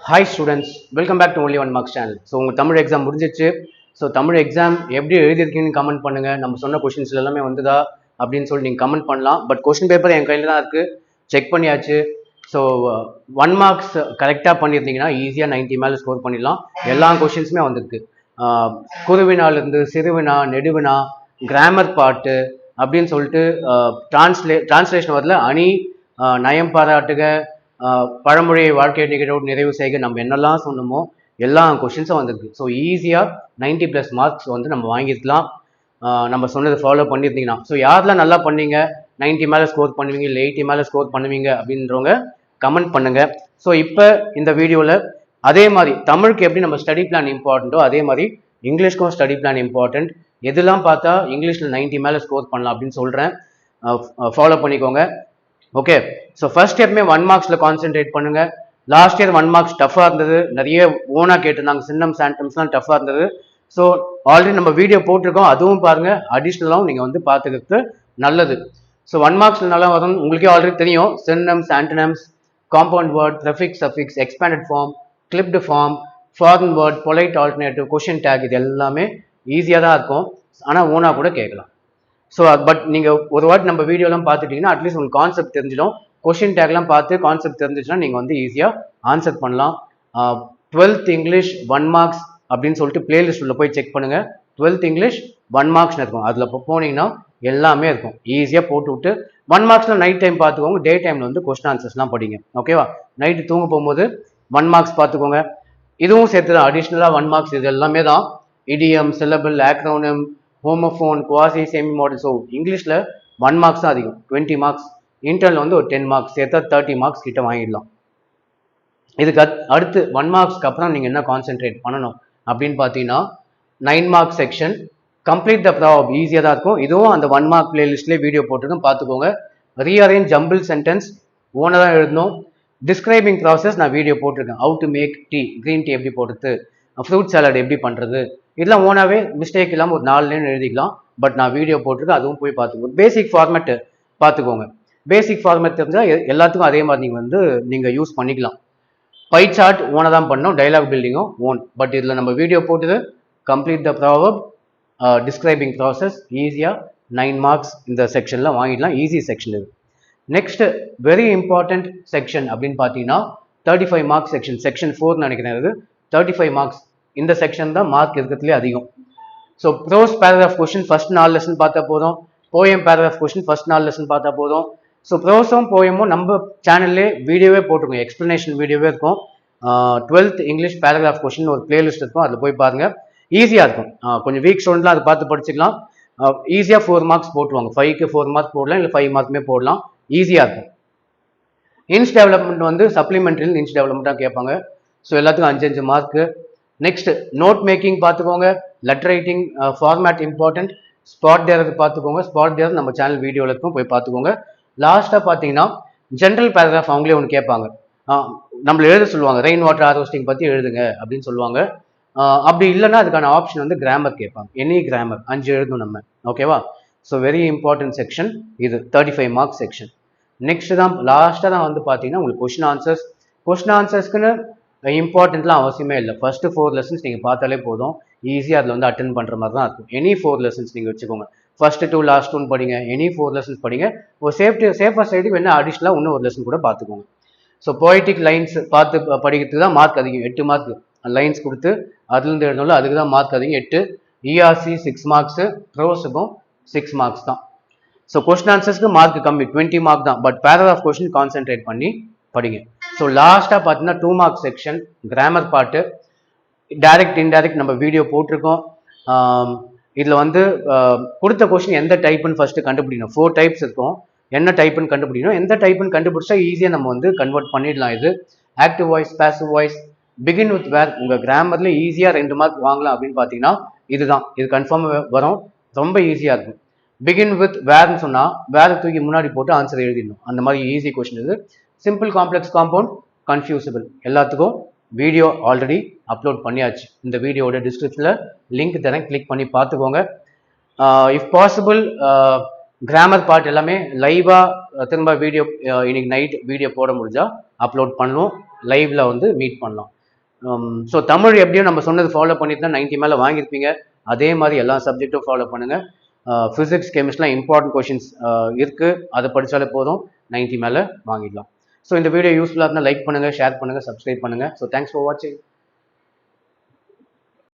Hi students, welcome back to only one marks channel. So உங்கள் Tamil exam முடிஞ்சிச்சு. So Tamil exam எப்படி எழுதியிருக்கீங்கன்னு comment பண்ணுங்கள். நம்ம சொன்ன கொஷின்ஸ்ல எல்லாமே வந்துதா அப்படின்னு சொல்லி நீங்கள் கமெண்ட் பண்ணலாம். பட் கொஷின் பேப்பர் என் கையில் தான் இருக்குது, செக் பண்ணியாச்சு. ஸோ 1 மார்க்ஸ் கரெக்டாக பண்ணியிருந்தீங்கன்னா ஈஸியாக 90 மேலே ஸ்கோர் பண்ணிடலாம். எல்லா கொஷின்ஸுமே வந்திருக்கு. குருவினாலிருந்து சிறுவினா, நெடுவினா, கிராமர் பாட்டு அப்படின்னு சொல்லிட்டு டிரான்ஸ்லேஷன் வரல அணி, நயம் பாராட்டுக, பழமொழியை வாழ்க்கை நிகழ்வோடு நிறைவு செய்க, நம்ம என்னெல்லாம் சொன்னோமோ எல்லா கொஷின்ஸும் வந்திருக்கு. ஸோ ஈஸியாக 90+ மார்க்ஸ் வந்து நம்ம வாங்கியிருக்கலாம், நம்ம சொன்னதை ஃபாலோ பண்ணியிருந்தீங்கன்னா. ஸோ யாரெல்லாம் நல்லா பண்ணீங்க, 90 மேலே ஸ்கோர் பண்ணுவீங்க இல்லை 80 மேலே ஸ்கோர் பண்ணுவீங்க அப்படின்றவங்க கமெண்ட் பண்ணுங்க. ஸோ இப்போ இந்த வீடியோவில் அதே மாதிரி தமிழுக்கு எப்படி நம்ம ஸ்டடி பிளான் இம்பார்ட்டண்ட்டோ அதே மாதிரி இங்கிலீஷ்க்கும் ஸ்டடி பிளான் இம்பார்ட்டண்ட். எதெல்லாம் பார்த்தா இங்கிலீஷில் 90 மேலே ஸ்கோர் பண்ணலாம் அப்படின்னு சொல்கிறேன், ஃபாலோ பண்ணிக்கோங்க. ஓகே, ஸோ ஃபர்ஸ்ட் எப்பவுமே 1 மார்க்ஸில் கான்சென்ட்ரேட் பண்ணுங்க. லாஸ்ட் இயர் 1 மார்க்ஸ் டஃபாக இருந்தது, நிறைய ஓனாக கேட்டிருந்தாங்க, சின்னம் சாண்டம்ஸ்லாம் டஃபாக இருந்தது. ஸோ ஆல்ரெடி நம்ம வீடியோ போட்டிருக்கோம், அதுவும் பாருங்க, அடிஷ்னலாகவும் நீங்கள் வந்து பார்த்துக்கிறது நல்லது. ஸோ 1 மார்க்ஸில் நல்லா வரும், உங்களுக்கே ஆல்ரெடி தெரியும். Synonyms, antonyms, compound word, prefix, suffix, expanded form, clipped form, foreign word, polite alternative, question tag, இது எல்லாமே ஈஸியாக தான் இருக்கும். ஆனால் ஓனாக கூட கேட்கலாம். ஸோ பட் நீங்கள் ஒரு வாட்டி நம்ம வீடியோலாம் பார்த்துட்டிங்கன்னா அட்லீஸ்ட் உங்களுக்கு கான்செப்ட் தெரிஞ்சிடும். கொஷின் டேக்லாம் பார்த்து கான்செப்ட் தெரிஞ்சிச்சுன்னா நீங்கள் வந்து ஈஸியாக ஆன்சர் பண்ணலாம். 12th இங்கிலீஷ் 1 மார்க்ஸ் அப்படின்னு சொல்லிட்டு பிளேலிஸ்ட் உள்ள போய் செக் பண்ணுங்கள். 12th இங்கிலீஷ் 1 மார்க்ஸ்னு இருக்கும், அதில் போனீங்கன்னா எல்லாமே இருக்கும். ஈஸியாக போட்டு விட்டு 1 மார்க்ஸில் நைட் டைம் பார்த்துக்கோங்க, டே டைமில் வந்து கொஸ்டின் ஆன்சர்ஸ்லாம் படிங்க. ஓகேவா? நைட்டு தூங்க போகும்போது 1 மார்க்ஸ் பார்த்துக்கோங்க. இதுவும் சேர்த்து தான் அடிஷ்னலாக 1 மார்க்ஸ். இது எல்லாமே தான் idiom, syllable, acronym, homophone, quasi, semi modal. So இங்கிலீஷில் 1 மார்க்ஸ் தான் அதிகம், 20 மார்க்ஸ். இன்டர்னல் வந்து ஒரு 10 மார்க்ஸ் சேர்த்தா 30 மார்க்ஸ் கிட்ட வாங்கிடலாம். இதுக்கு அடுத்து 1 மார்க்ஸ்க்கு அப்புறம் நீங்கள் என்ன கான்சென்ட்ரேட் பண்ணணும் அப்படின்னு பார்த்தீங்கன்னா 9 marks section, complete the problem. ஈஸியாக தான் இருக்கும். இதுவும் அந்த 1 மார்க் பிளேலிஸ்ட்லேயே வீடியோ போட்டுருக்கோம், பார்த்துக்கோங்க. ரீஅரேஞ்ச் ஜம்பிள் சென்டென்ஸ் ஓனாக தான் எழுதணும். டிஸ்கிரைபிங் ப்ராசஸ் நான் வீடியோ போட்டிருக்கேன். How to make tea, green tea எப்படி போடுறது, ஃப்ரூட் சாலட் எப்படி பண்ணுறது, இதெல்லாம் ஓனாகவே மிஸ்டேக் இல்லாமல் ஒரு 4 லைன் எழுதிக்கலாம். பட் நான் வீடியோ போட்டிருக்கேன், அதுவும் போய் பார்த்துக்கோங்க. பேசிக் ஃபார்மேட் பார்த்துக்கோங்க. பேசிக் ஃபார்மேட் தெரிஞ்சால் எல்லாத்துக்கும் அதே மாதிரி நீங்கள் யூஸ் பண்ணிக்கலாம். பை சார்ட் ஓனாக தான் பண்ணோம், டைலாக் பில்டிங்கும் ஓன். பட் இதில் நம்ம வீடியோ போட்டது complete the proverb, describing process. ஈஸியாக 9 மார்க்ஸ் இந்த செக்ஷனில் வாங்கிடலாம். ஈஸி செக்ஷன் இது. நெக்ஸ்ட் வெரி இம்பார்ட்டன்ட் செக்ஷன் அப்படின்னு பார்த்தீங்கன்னா 35 மார்க்ஸ் செக்ஷன், செக்ஷன் 4 நினைக்கிறேன். இது 35 மார்க்ஸ். இந்த செக்ஷன் தான் மார்க் இருக்கிறதுலே அதிகம். So prose paragraph question first 4 lesson பார்த்தா போதும். Poem paragraph question first 4 lesson பார்த்தா போதும். ஸோ ப்ரோஸும் போயமும் நம்ம சேனல்லே வீடியோவே போட்டிருக்கோம், எக்ஸ்பிளனேஷன் வீடியோவே இருக்கும். 12th இங்கிலீஷ் பேராகிராஃப் கொஸ்டின் ஒரு பிளேலிஸ்ட் இருக்கும், அதில் போய் பாருங்க. ஈஸியாக இருக்கும். கொஞ்சம் வீக் ஸ்டூடெண்ட்லாம் அதை பார்த்து படிச்சுக்கலாம். ஈஸியாக 4 மார்க்ஸ் போட்டுருவாங்க. 5க்கு 4 மார்க் போடலாம், இல்லை 5 மார்க்குமே போடலாம். ஈஸியாக இருக்கும். இன்ச் டெவலப்மெண்ட் வந்து சப்ளிமெண்ட்ரியில் இன்ச் டெவலப்மெண்ட்டாக கேட்பாங்க. ஸோ எல்லாத்துக்கும் 5 மார்க்கு. நெக்ஸ்ட் நோட் மேக்கிங் பார்த்துக்கோங்க. Letter writing format important. Spot the error பார்த்துக்கோங்க. ஸ்பாட் டேரர் நம்ம சேனல் வீடியோவில் இருக்கும், போய் பார்த்துக்கோங்க. லாஸ்ட்டாக பார்த்தீங்கன்னா ஜென்ரல் பேராகிராஃப் அவங்களே ஒன்று கேட்பாங்க. நம்மளை எழுத சொல்லுவாங்க, ரெயின் வாட்டர் ஹார்வெஸ்டிங் பற்றி எழுதுங்க அப்படின்னு சொல்லுவாங்க. அப்படி இல்லைன்னா அதுக்கான ஆப்ஷன் வந்து கிராமர் கேட்பாங்க. எனி கிராமர் 5 எழுதணும் நம்ம. ஓகேவா? ஸோ வெரி இம்பார்ட்டன்ட் செக்ஷன் இது, 35 மார்க்ஸ் செக்ஷன். நெக்ஸ்ட் தான் லாஸ்ட்டாக தான் வந்து பார்த்தீங்கன்னா உங்களுக்கு கொஸ்டின் ஆன்சர்ஸ். கொஸ்டின் ஆன்சர்ஸ்க்குன்னு இம்பார்ட்டன்ட்லாம் அவசியமே இல்லை. ஃபர்ஸ்ட் 4 லெசன்ஸ் நீங்கள் பார்த்தாலே போதும், ஈஸியாக அதில் வந்து அட்டென்ட் பண்ணுற மாதிரி தான் இருக்கும். எனி 4 லெசன்ஸ் நீங்கள் வச்சுக்கோங்க. ஃபர்ஸ்ட் 2 லாஸ்ட் 2 படிங்க, எனி 4 லெசன்ஸ் படிங்க. ஒரு சேஃபர் சைடு வேணா அடிஷ்னலாக இன்னும் ஒரு லெசன் கூட பார்த்துக்கோங்க. ஸோ போய்டிக் லைன்ஸ் பார்த்து படிக்கிறதுக்கு தான் மார்க் அதிகம், 8 மார்க். லைன்ஸ் கொடுத்து அதுலேருந்து எழுதணும், அதுக்கு தான் மார்க் அதிகம், 8. ERC 6 மார்க்ஸு, ப்ரோஸுக்கும் 6 மார்க்ஸ் தான். ஸோ கொஸ்டின் ஆன்சர்ஸ்க்கு மார்க் கம்மி, 20 மார்க் தான். பட் பேராகிராஃப் கொஸ்டின் கான்சென்ட்ரேட் பண்ணி படிங்க. ஸோ லாஸ்ட்டாக பார்த்தீங்கன்னா 2 மார்க் செக்ஷன், கிராமர் பாட்டு. டைரக்ட் இன்டைரக்ட் நம்ம வீடியோ போட்டிருக்கோம். இதில் வந்து கொடுத்த கொஸ்டின் எந்த டைப்புன்னு ஃபர்ஸ்ட் கண்டுபிடிக்கணும். 4 டைப்ஸ் இருக்கும். என்ன டைப்புன்னு கண்டுபிடிக்கணும். எந்த டைப்புன்னு கண்டுபிடிச்சா ஈஸியாக நம்ம வந்து கன்வெர்ட் பண்ணிடலாம். இது active voice, passive voice, begin with where. உங்கள் கிராமர்ல ஈஸியாக 2 மார்க் வாங்கலாம் அப்படின்னு பார்த்தீங்கன்னா இதுதான். இது கன்ஃபார்மாக வரும், ரொம்ப ஈஸியாக இருக்கும். பிகின் வித் வேர்னு சொன்னால் வேரை தூக்கி முன்னாடி போட்டு ஆன்சர் எழுதிடணும். அந்த மாதிரி ஈஸி கொஸ்டின் இது. சிம்பிள், காம்ப்ளெக்ஸ், காம்பவுண்ட், கன்ஃபியூசபிள் எல்லாத்துக்கும் வீடியோ ஆல்ரெடி அப்லோட் பண்ணியாச்சு. இந்த வீடியோட டிஸ்கிரிப்ஷனில் லிங்க் தரேன், கிளிக் பண்ணி பார்த்துக்கோங்க. இஃப் பாசிபிள் கிராமர் பார்ட் எல்லாமே லைவாக திரும்ப வீடியோ இன்னைக்கு நைட் வீடியோ போட முடிஞ்சால் அப்லோட் பண்ணுவோம். லைவில் வந்து மீட் பண்ணலாம். ஸோ தமிழ் எப்படியும் நம்ம சொன்னது ஃபாலோ பண்ணிட்டு தான் 90 மேலே வாங்கியிருப்பீங்க. அதே மாதிரி எல்லா சப்ஜெக்ட்டும் ஃபாலோ பண்ணுங்கள். ஃபிசிக்ஸ் கெமிஸ்ட்ரிலாம் இம்பார்ட்டன்ட் கொஷின்ஸ் இருக்குது, அதை படித்தாலே போதும் 90 மேலே வாங்கிடலாம். ஸோ இந்த வீடியோ யூஸ்ஃபுல்லாக இருந்தால் லைக் பண்ணுங்கள், ஷேர் பண்ணுங்கள், சப்ஸ்கிரைப் பண்ணுங்கள். ஸோ தேங்க்ஸ் ஃபார் வாட்சிங்.